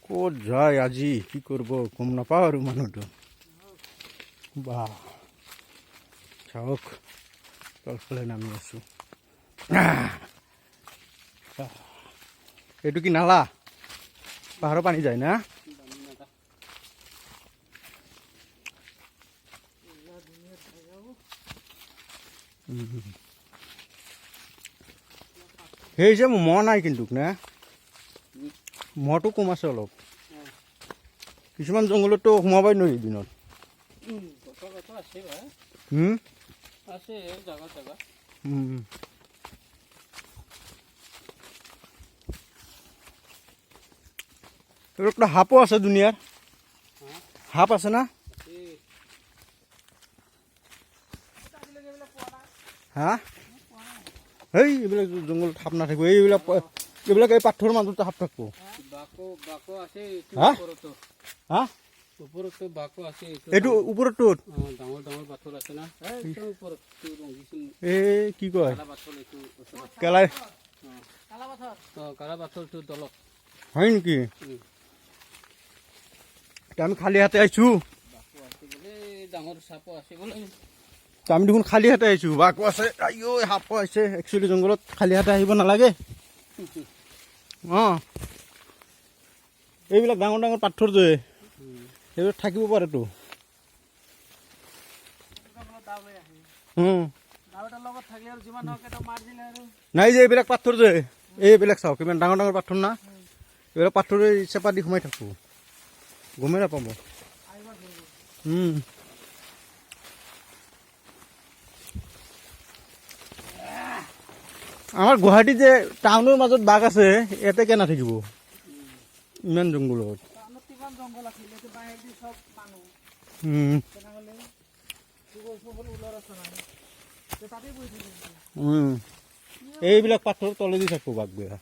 ক'ত যায় আজি কি কৰিব গম নাপাওঁ আৰু মানুহটো বা চাওক তলফালে নামি আছোঁ এইটো কি নালা পাহাৰৰ পানী যায় না সেই যে মহ নাই কিন্তু নে মহটো কম আছে অলপ কিছুমান জংঘলতো সোমাবই নোৱাৰি দিনত সাপো আছে দুনিয়াৰ সাপ আছে না হা এই এইবিলাক জংঘলত সাপ নাথাকিব এইবিলাক এই পাথৰৰ মাজতে সাপ থাকিব হা হা এইটো ওপৰতো এই কি কয় কেলাই হয় নেকি আমি খালি হাতে আহিছো আমি দেখোন খালি হাতে আহিছো বাঘো আছে আইও সাপো আছে একচুৱেলি জংঘলত খালি হাতে আহিব নালাগে এইবিলাক ডাঙৰ ডাঙৰ পাথৰ যে সেইবিলাক থাকিব পাৰেতো নাই যে এইবিলাক পাথৰ যে এইবিলাক চাওক কিমান ডাঙৰ ডাঙৰ পাথৰ না এইবিলাক পাথৰে চেপা দি সোমাই থাকো গমেই নাপাব আমাৰ গুৱাহাটীত যে টাউনৰ মাজত বাঘ আছে ইয়াতে কেনে থাকিব ইমান জংঘলত এইবিলাক পাথৰ তলেদি থাকো বাঘ বেয়া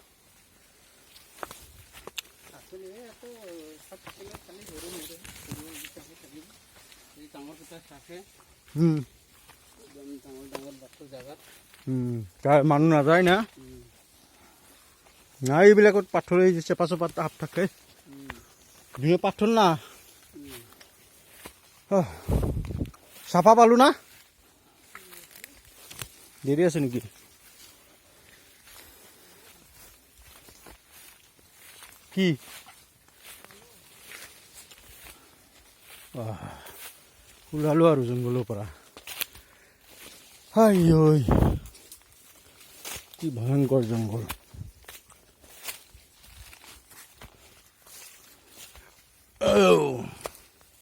মানুহ নাযায় না নাই এইবিলাকত পাথৰ চেপা চেপা সাপ থাকে ধুনীয়া পাথৰ না চাফা পালো না দেৰি আছে নেকি কি ওলালো আৰু জংঘলৰ পৰা হাই ঐ কি ভয়ংকৰ জংঘল